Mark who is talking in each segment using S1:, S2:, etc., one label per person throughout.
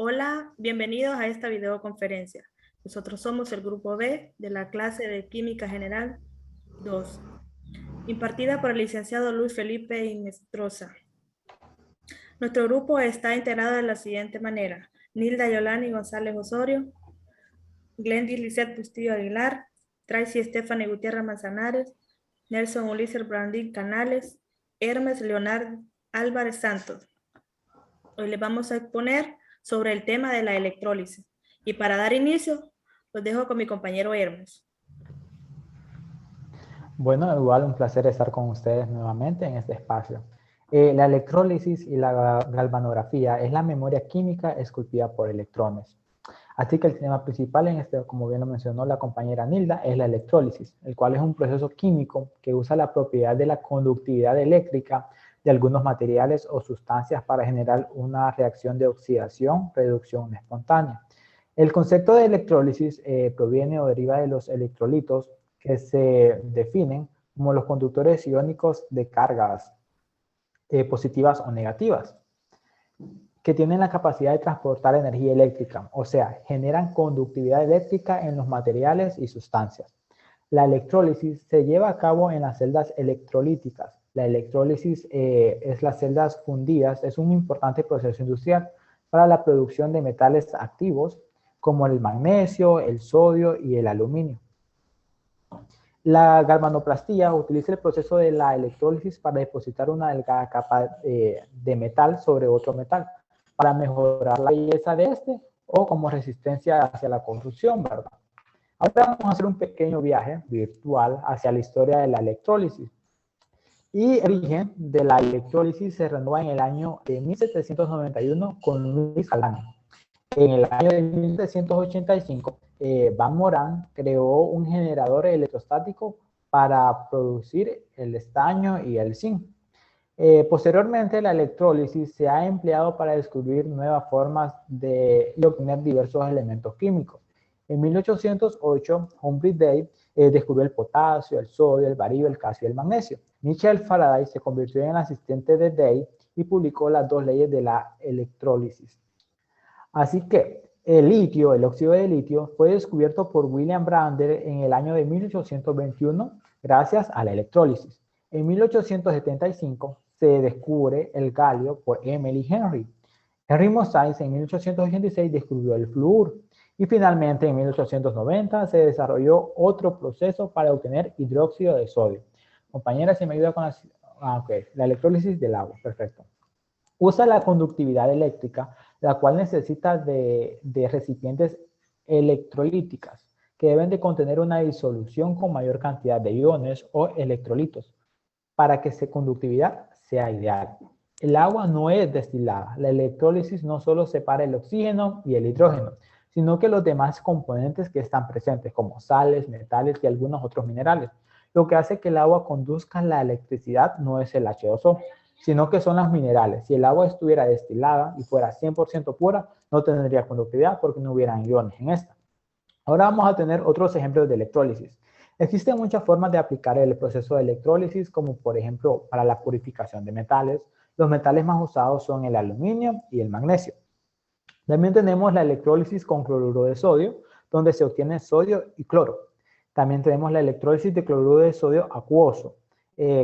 S1: Hola, bienvenidos a esta videoconferencia. Nosotros somos el grupo B de la clase de Química General 2, impartida por el licenciado Luis Felipe Inestrosa. Nuestro grupo está integrado de la siguiente manera: Nilda Yolani González Osorio, Glendy Lisette Bustillo Aguilar, Tracy Stephanie Gutiérrez Manzanares, Nelson Ulises Brandín Canales, Hermes Leonardo Álvarez Santos. Hoy les vamos a exponer sobre el tema de la electrólisis. Y para dar inicio, los dejo con mi compañero Hermes.
S2: Bueno, igual un placer estar con ustedes nuevamente en este espacio. La electrólisis y la galvanografía es la memoria química esculpida por electrones. Así que el tema principal en este, como bien lo mencionó la compañera Nilda, es la electrólisis, el cual es un proceso químico que usa la propiedad de la conductividad eléctrica de algunos materiales o sustancias para generar una reacción de oxidación, reducción espontánea. El concepto de electrólisis proviene o deriva de los electrolitos, que se definen como los conductores iónicos de cargas positivas o negativas, que tienen la capacidad de transportar energía eléctrica, o sea, generan conductividad eléctrica en los materiales y sustancias. La electrólisis se lleva a cabo en las celdas electrolíticas. La electrólisis es las celdas fundidas, es un importante proceso industrial para la producción de metales activos como el magnesio, el sodio y el aluminio. La galvanoplastía utiliza el proceso de la electrólisis para depositar una delgada capa de metal sobre otro metal para mejorar la belleza de este o como resistencia hacia la corrosión, ¿verdad? Ahora vamos a hacer un pequeño viaje virtual hacia la historia de la electrólisis. Y el origen de la electrólisis se renueva en el año de 1791 con Luis Galvani. En el año de 1785, Van Morán creó un generador electrostático para producir el estaño y el zinc. Posteriormente, la electrólisis se ha empleado para descubrir nuevas formas de obtener diversos elementos químicos. En 1808, Humphrey Davy descubrió el potasio, el sodio, el bario, el calcio y el magnesio. Michael Faraday se convirtió en el asistente de Davy y publicó las dos leyes de la electrólisis. Así que el litio, el óxido de litio, fue descubierto por William Brander en el año de 1821 gracias a la electrólisis. En 1875 se descubre el galio por Emily Henry. Henry Mosaic en 1886 descubrió el flúor. Y finalmente en 1890 se desarrolló otro proceso para obtener hidróxido de sodio. Compañera, si me ayuda con la electrólisis del agua. Perfecto. Usa la conductividad eléctrica, la cual necesita de recipientes electrolíticas que deben de contener una disolución con mayor cantidad de iones o electrolitos para que su conductividad sea ideal. El agua no es destilada. La electrólisis no solo separa el oxígeno y el hidrógeno, sino que los demás componentes que están presentes, como sales, metales y algunos otros minerales. Lo que hace que el agua conduzca la electricidad no es el H2O, sino que son los minerales. Si el agua estuviera destilada y fuera 100% pura, no tendría conductividad porque no hubieran iones en esta. Ahora vamos a tener otros ejemplos de electrólisis. Existen muchas formas de aplicar el proceso de electrólisis, como por ejemplo para la purificación de metales. Los metales más usados son el aluminio y el magnesio. También tenemos la electrólisis con cloruro de sodio, donde se obtiene sodio y cloro. También tenemos la electrólisis de cloruro de sodio acuoso,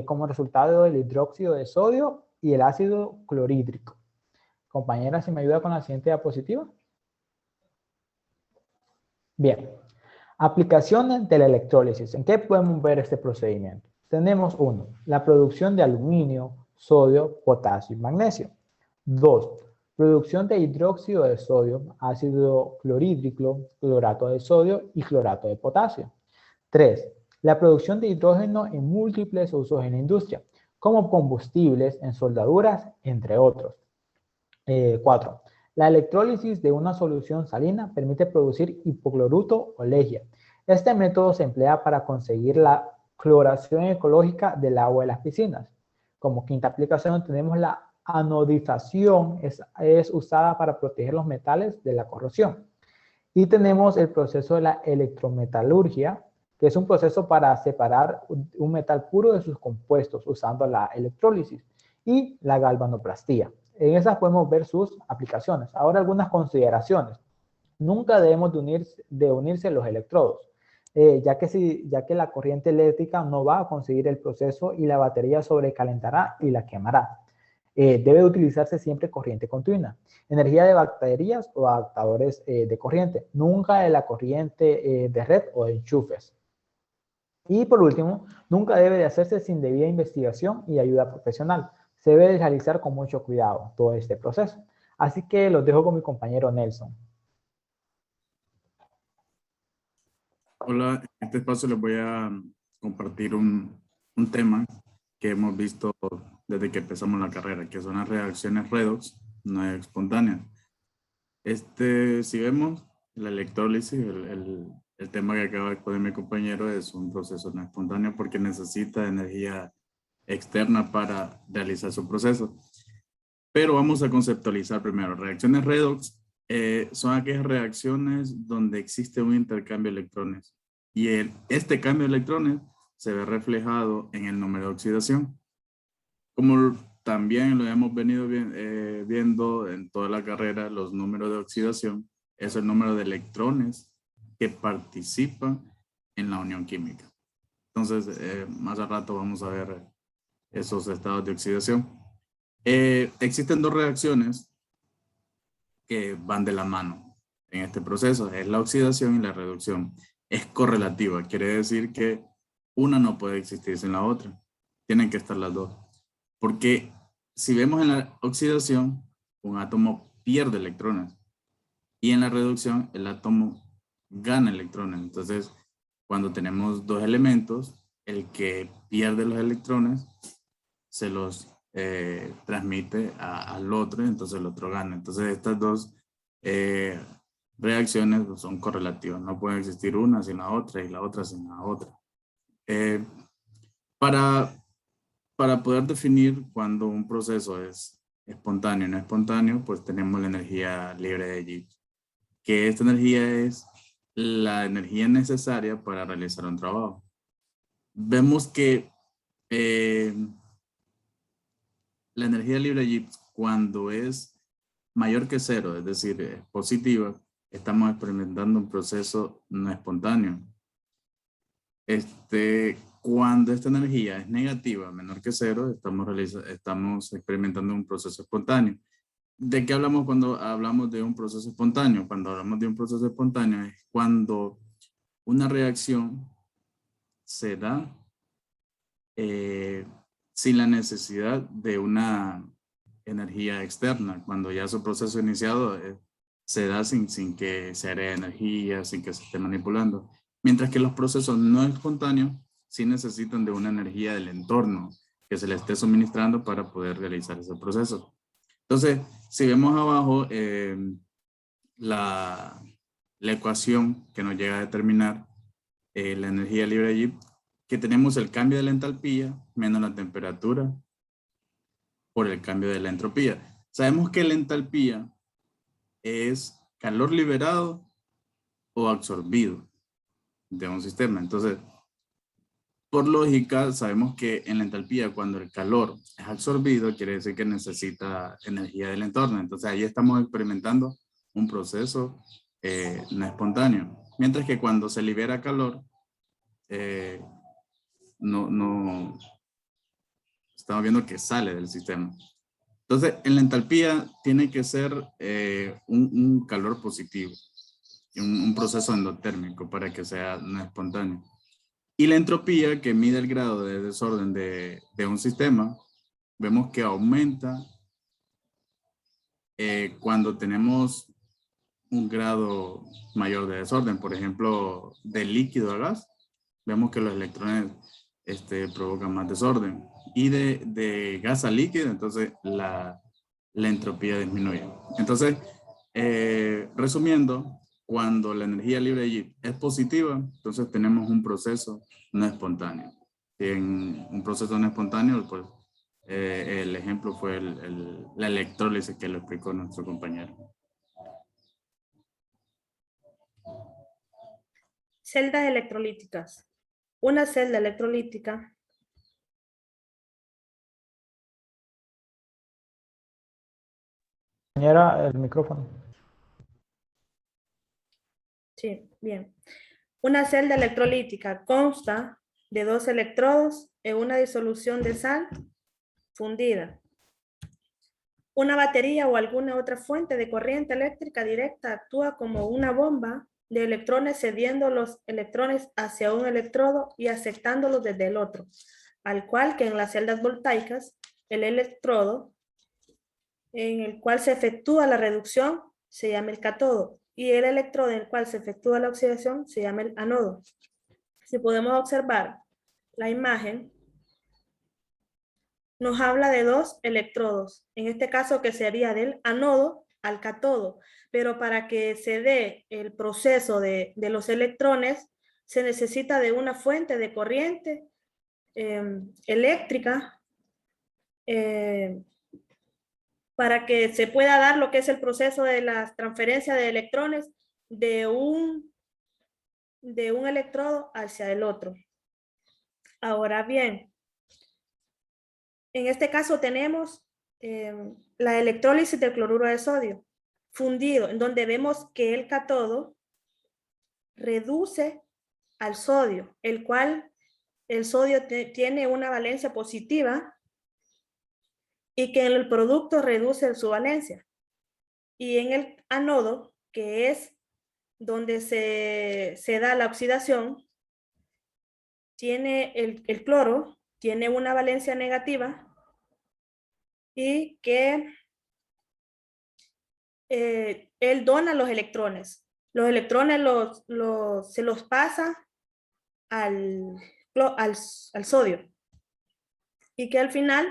S2: como resultado del hidróxido de sodio y el ácido clorhídrico. Compañera, si me ayuda con la siguiente diapositiva. Bien, aplicaciones de la electrólisis. ¿En qué podemos ver este procedimiento? Tenemos uno, la producción de aluminio, sodio, potasio y magnesio. Dos, producción de hidróxido de sodio, ácido clorhídrico, clorato de sodio y clorato de potasio. 3. La producción de hidrógeno en múltiples usos en la industria, como combustibles, en soldaduras, entre otros. 4. La electrólisis de una solución salina permite producir hipocloruto o lejía. Este método se emplea para conseguir la cloración ecológica del agua de las piscinas. Como quinta aplicación tenemos la anodización, es usada para proteger los metales de la corrosión. Y tenemos el proceso de la electrometalurgia, que es un proceso para separar un metal puro de sus compuestos usando la electrólisis. Y la galvanoplastía. En esas podemos ver sus aplicaciones. Ahora algunas consideraciones. Nunca debemos de unirse los electrodos, ya que la corriente eléctrica no va a conseguir el proceso y la batería sobrecalentará y la quemará. Debe utilizarse siempre corriente continua, energía de baterías o adaptadores de corriente, nunca de la corriente de red o de enchufes. Y por último, nunca debe de hacerse sin debida investigación y ayuda profesional. Se debe de realizar con mucho cuidado todo este proceso. Así que los dejo con mi compañero Nelson.
S3: Hola, en este espacio les voy a compartir un tema que hemos visto desde que empezamos la carrera, que son las reacciones redox no espontáneas. Si vemos la electrólisis, el tema que acaba de exponer mi compañero es un proceso no espontáneo porque necesita energía externa para realizar su proceso. Pero vamos a conceptualizar primero. Reacciones redox son aquellas reacciones donde existe un intercambio de electrones. Y este cambio de electrones se ve reflejado en el número de oxidación. Como también lo hemos venido viendo en toda la carrera, los números de oxidación es el número de electrones que participan en la unión química. Entonces, más al rato vamos a ver esos estados de oxidación. Existen dos reacciones que van de la mano en este proceso, es la oxidación y la reducción. Es correlativa, quiere decir que una no puede existir sin la otra. Tienen que estar las dos. Porque si vemos en la oxidación, un átomo pierde electrones y en la reducción el átomo gana electrones. Entonces, cuando tenemos dos elementos, el que pierde los electrones se los transmite al otro y entonces el otro gana. Entonces estas dos reacciones son correlativas, no puede existir una sin la otra y la otra sin la otra. Para poder definir cuando un proceso es espontáneo o no espontáneo, pues tenemos la energía libre de Gibbs, que esta energía es la energía necesaria para realizar un trabajo. Vemos que la energía libre de Gibbs, cuando es mayor que cero, es decir, es positiva, estamos experimentando un proceso no espontáneo. Cuando esta energía es negativa, menor que cero, estamos experimentando un proceso espontáneo. ¿De qué hablamos cuando hablamos de un proceso espontáneo? Cuando hablamos de un proceso espontáneo es cuando una reacción se da sin la necesidad de una energía externa. Cuando ya su proceso iniciado se da sin que se agregue energía, sin que se esté manipulando. Mientras que los procesos no espontáneos sí necesitan de una energía del entorno que se le esté suministrando para poder realizar ese proceso. Entonces, si vemos abajo la ecuación que nos llega a determinar la energía libre de Gibbs, que tenemos el cambio de la entalpía menos la temperatura por el cambio de la entropía. Sabemos que la entalpía es calor liberado o absorbido de un sistema. Entonces, por lógica, sabemos que en la entalpía, cuando el calor es absorbido, quiere decir que necesita energía del entorno. Entonces, ahí estamos experimentando un proceso no espontáneo. Mientras que cuando se libera calor, no estamos viendo que sale del sistema. Entonces, en la entalpía tiene que ser un calor positivo, un proceso endotérmico para que sea no espontáneo. Y la entropía, que mide el grado de desorden de un sistema, vemos que aumenta cuando tenemos un grado mayor de desorden. Por ejemplo, de líquido a gas, vemos que los electrones provocan más desorden. Y de gas a líquido, entonces la entropía disminuye. Entonces, resumiendo, cuando la energía libre de Gibbs es positiva, entonces tenemos un proceso no espontáneo. En un proceso no espontáneo, pues el ejemplo fue la electrólisis que lo explicó nuestro compañero.
S1: Celdas electrolíticas. Una celda electrolítica
S2: Compañera, el micrófono.
S1: Sí, bien. Una celda electrolítica consta de 2 electrodos en una disolución de sal fundida. Una batería o alguna otra fuente de corriente eléctrica directa actúa como una bomba de electrones cediendo los electrones hacia un electrodo y aceptándolos desde el otro, al cual que en las celdas voltaicas el electrodo en el cual se efectúa la reducción se llama el cátodo y el electrodo en el cual se efectúa la oxidación se llama el ánodo. Si podemos observar la imagen, nos habla de 2 electrodos, en este caso que sería del ánodo al cátodo, pero para que se dé el proceso de los electrones, se necesita de una fuente de corriente eléctrica para que se pueda dar lo que es el proceso de la transferencia de electrones de un electrodo hacia el otro. Ahora bien, en este caso tenemos la electrólisis del cloruro de sodio fundido, en donde vemos que el cátodo reduce al sodio, el cual el sodio tiene una valencia positiva y que en el producto reduce su valencia. Y en el ánodo, que es donde se da la oxidación, tiene el cloro, tiene una valencia negativa y que él dona los electrones. Los electrones se los pasa al sodio y que al final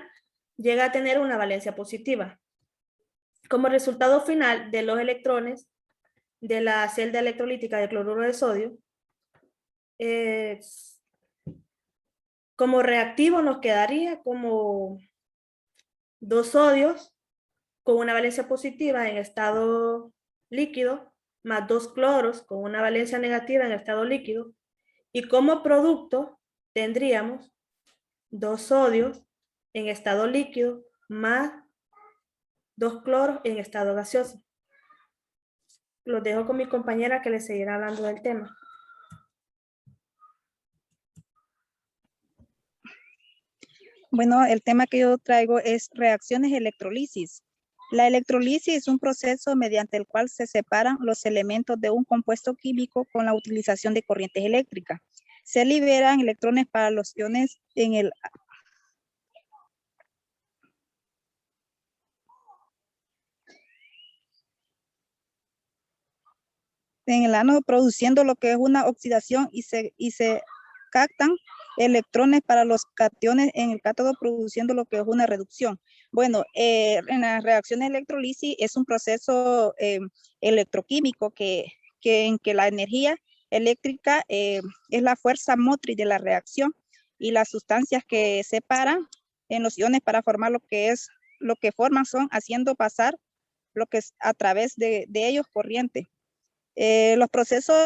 S1: llega a tener una valencia positiva. Como resultado final de los electrones de la celda electrolítica de cloruro de sodio, como reactivo nos quedaría como 2 sodios con una valencia positiva en estado líquido, más 2 cloros con una valencia negativa en estado líquido, y como producto tendríamos 2 sodios en estado líquido más 2 cloros en estado gaseoso. Los dejo con mi compañera que les seguirá hablando del tema.
S4: Bueno, el tema que yo traigo es reacciones electrolisis. La electrolisis es un proceso mediante el cual se separan los elementos de un compuesto químico con la utilización de corrientes eléctricas. Se liberan electrones para los iones en el ánodo, produciendo lo que es una oxidación y se captan electrones para los cationes en el cátodo, produciendo lo que es una reducción. Bueno, en las reacciones de electrolisis es un proceso electroquímico en que la energía eléctrica es la fuerza motriz de la reacción y las sustancias que separan en los iones para formar lo que forman son haciendo pasar lo que es a través de ellos corriente. Los procesos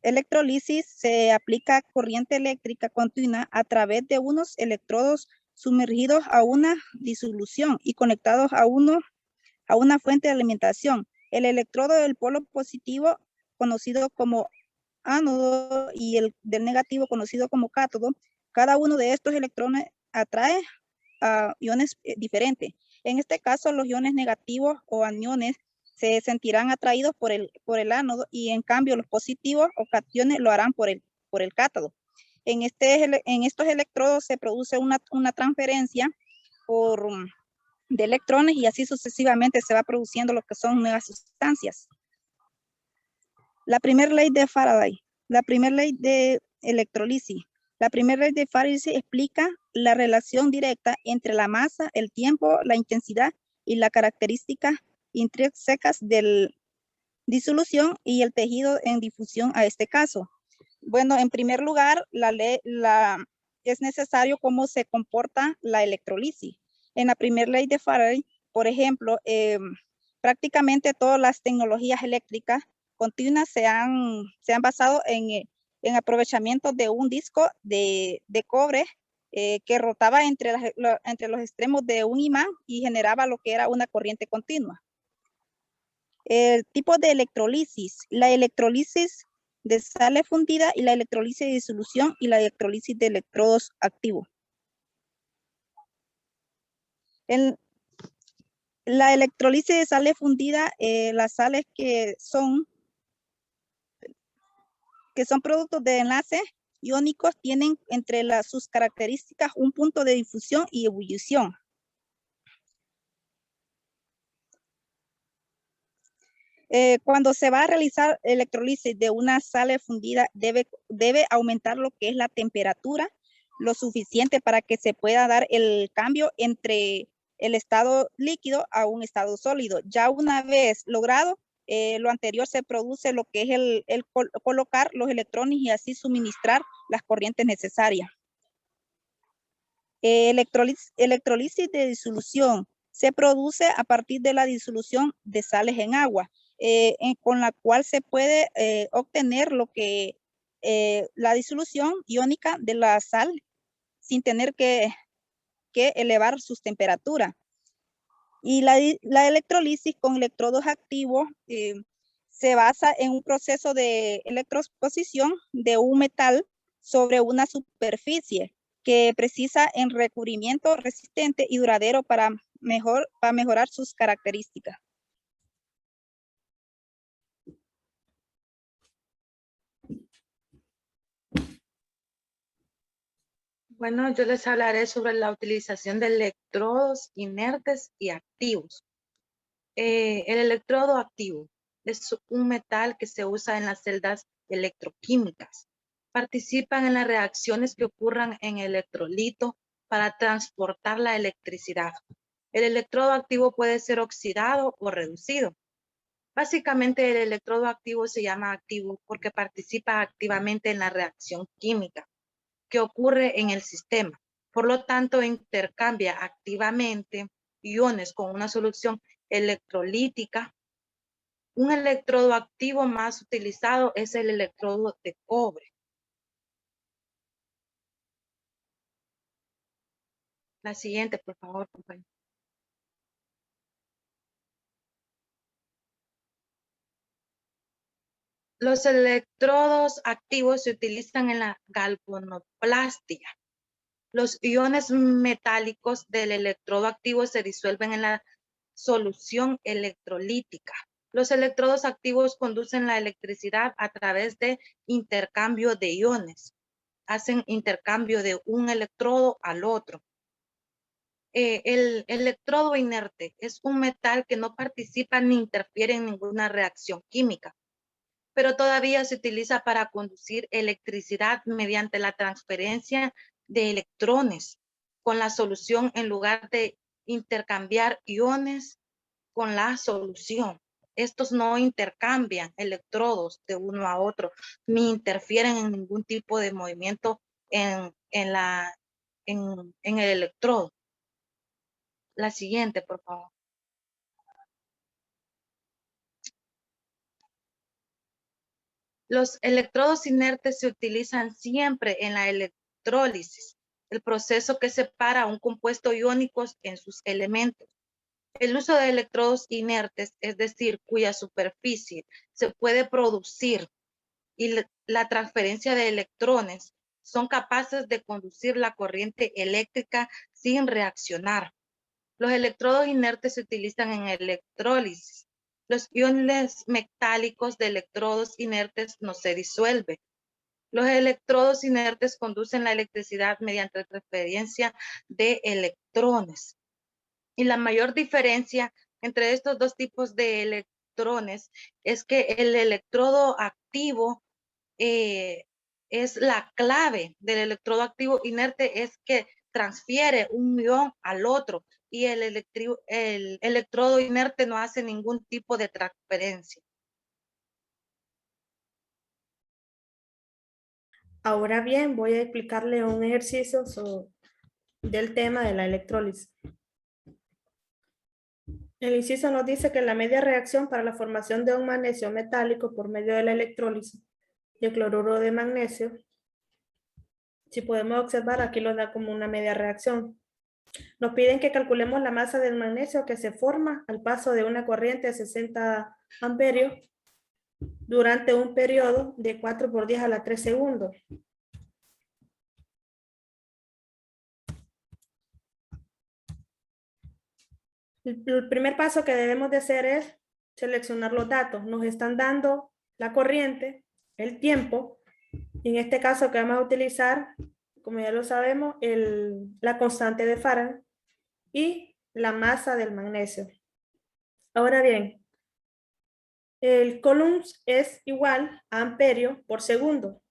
S4: electrolisis se aplica corriente eléctrica continua a través de unos electrodos sumergidos a una disolución y conectados a una fuente de alimentación. El electrodo del polo positivo, conocido como ánodo, y el del negativo, conocido como cátodo, cada uno de estos electrones atrae a iones diferentes. En este caso, los iones negativos o aniones se sentirán atraídos por el ánodo y en cambio los positivos o cationes lo harán por el cátodo. En estos electrodos se produce una transferencia de electrones y así sucesivamente se va produciendo lo que son nuevas sustancias. La primera ley de Faraday, la primera ley de electrolisis. La primera ley de Faraday explica la relación directa entre la masa, el tiempo, la intensidad y las características intrínsecas de disolución y el tejido en difusión a este caso. Bueno, en primer lugar, es necesario cómo se comporta la electrolisis. En la primera ley de Faraday, por ejemplo, prácticamente todas las tecnologías eléctricas continuas se han basado en aprovechamiento de un disco de cobre que rotaba entre los extremos de un imán y generaba lo que era una corriente continua. El tipo de electrolisis, la electrolisis de sales fundida y la electrolisis de disolución y la electrolisis de electrodos activos. En la electrolisis de sales fundida, las sales que son productos de enlaces iónicos tienen entre sus características un punto de difusión y ebullición. Cuando se va a realizar electrolisis de una sal fundida, debe aumentar lo que es la temperatura, lo suficiente para que se pueda dar el cambio entre el estado líquido a un estado sólido. Ya una vez logrado, lo anterior se produce lo que es el colocar los electrones y así suministrar las corrientes necesarias. Electrolisis de disolución se produce a partir de la disolución de sales en agua. Con la cual se puede obtener lo que la disolución iónica de la sal sin tener que elevar sus temperaturas. Y la electrolisis con electrodos activos se basa en un proceso de electroexposición de un metal sobre una superficie que precisa en recubrimiento resistente y duradero para mejorar sus características.
S5: Bueno, yo les hablaré sobre la utilización de electrodos inertes y activos. El electrodo activo es un metal que se usa en las celdas electroquímicas. Participan en las reacciones que ocurran en el electrolito para transportar la electricidad. El electrodo activo puede ser oxidado o reducido. Básicamente, el electrodo activo se llama activo porque participa activamente en la reacción química que ocurre en el sistema. Por lo tanto, intercambia activamente iones con una solución electrolítica. Un electrodo activo más utilizado es el electrodo de cobre. La siguiente, por favor, compañero. Los electrodos activos se utilizan en la galvanoplastia. Los iones metálicos del electrodo activo se disuelven en la solución electrolítica. Los electrodos activos conducen la electricidad a través de intercambio de iones. Hacen intercambio de un electrodo al otro. El electrodo inerte es un metal que no participa ni interfiere en ninguna reacción química, pero todavía se utiliza para conducir electricidad mediante la transferencia de electrones con la solución en lugar de intercambiar iones con la solución. Estos no intercambian electrodos de uno a otro, ni interfieren en ningún tipo de movimiento en el electrodo. La siguiente, por favor. Los electrodos inertes se utilizan siempre en la electrólisis, el proceso que separa un compuesto iónico en sus elementos. El uso de electrodos inertes, es decir, cuya superficie se puede producir y la transferencia de electrones son capaces de conducir la corriente eléctrica sin reaccionar. Los electrodos inertes se utilizan en electrólisis. Los iones metálicos de electrodos inertes no se disuelven. Los electrodos inertes conducen la electricidad mediante transferencia de electrones. Y la mayor diferencia entre estos dos tipos de electrones es que el electrodo activo es la clave del electrodo activo inerte, es que transfiere un ion al otro y el electrodo inerte no hace ningún tipo de transferencia.
S1: Ahora bien, voy a explicarle un ejercicio del tema de la electrólisis. El inciso nos dice que la media reacción para la formación de un magnesio metálico por medio de la electrólisis de cloruro de magnesio Si podemos observar, aquí lo da como una media reacción. Nos piden que calculemos la masa del magnesio que se forma al paso de una corriente de 60 amperios durante un periodo de 4 por 10 a la 3 segundos. El primer paso que debemos de hacer es seleccionar los datos. Nos están dando la corriente, el tiempo, y en este caso que vamos a utilizar, como ya lo sabemos, la constante de Faraday y la masa del magnesio. Ahora bien, el coulombs es igual a amperio por segundo.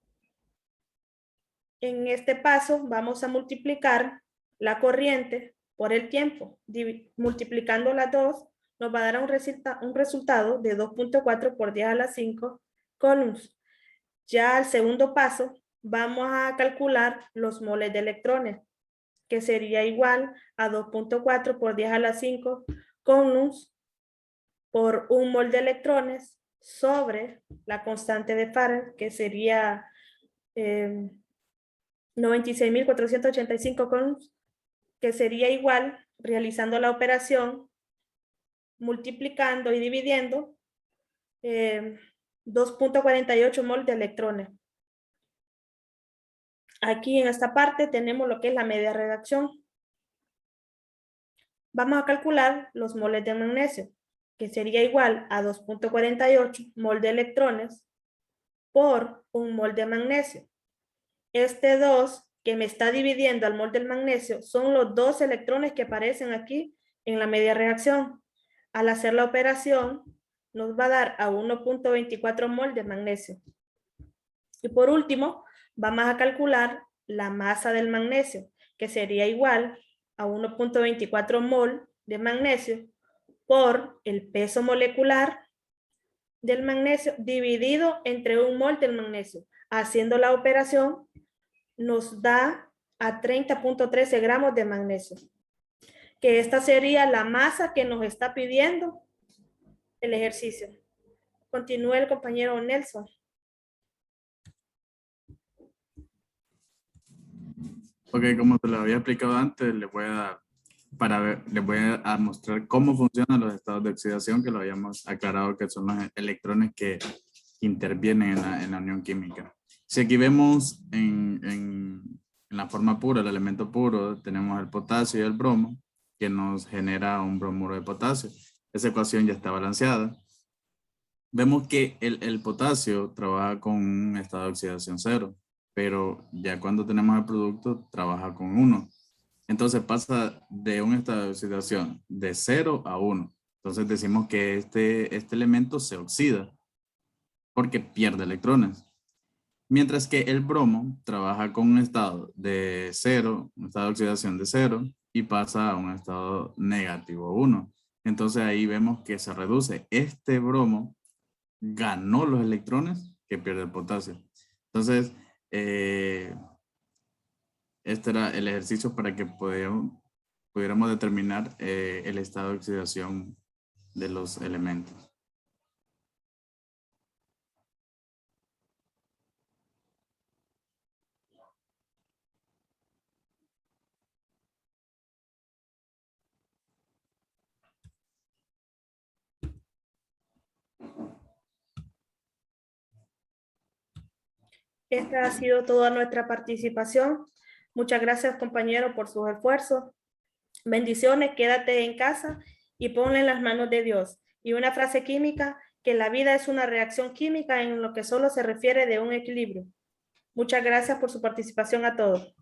S1: En este paso vamos a multiplicar la corriente por el tiempo. Multiplicando las dos nos va a dar un resultado de 2.4 por 10 a la 5 coulombs. Ya al segundo paso vamos a calcular los moles de electrones, que sería igual a 2.4 por 10 a la 5 coulombs por un mol de electrones sobre la constante de Faraday, que sería 96.485 coulombs, que sería igual, realizando la operación, multiplicando y dividiendo 2.48 mol de electrones. Aquí en esta parte tenemos lo que es la media reacción. Vamos a calcular los moles de magnesio, que sería igual a 2.48 mol de electrones por un mol de magnesio. Este 2 que me está dividiendo al mol del magnesio son los 2 electrones que aparecen aquí en la media reacción. Al hacer la operación nos va a dar a 1.24 mol de magnesio. Y por último, vamos a calcular la masa del magnesio, que sería igual a 1.24 mol de magnesio por el peso molecular del magnesio dividido entre un mol del magnesio. Haciendo la operación nos da a 30.13 gramos de magnesio, que esta sería la masa que nos está pidiendo el ejercicio. Continúa el compañero Nelson.
S3: Ok, como te lo había explicado antes, les voy a mostrar cómo funcionan los estados de oxidación, que lo habíamos aclarado que son los electrones que intervienen en la unión química. Si aquí vemos en la forma pura, el elemento puro, tenemos el potasio y el bromo, que nos genera un bromuro de potasio. Esa ecuación ya está balanceada. Vemos que el potasio trabaja con un estado de oxidación 0, pero ya cuando tenemos el producto trabaja con 1. Entonces pasa de un estado de oxidación de 0 a 1. Entonces decimos que este elemento se oxida porque pierde electrones. Mientras que el bromo trabaja con un estado de 0, un estado de oxidación de 0, y pasa a un estado negativo 1. Entonces ahí vemos que se reduce. Este bromo ganó los electrones que pierde el potasio. Entonces, este era el ejercicio para que pudiéramos determinar el estado de oxidación de los elementos.
S1: Esta ha sido toda nuestra participación. Muchas gracias, compañeros, por sus esfuerzos. Bendiciones, quédate en casa y ponle en las manos de Dios. Y una frase química, que la vida es una reacción química en lo que solo se refiere de un equilibrio. Muchas gracias por su participación a todos.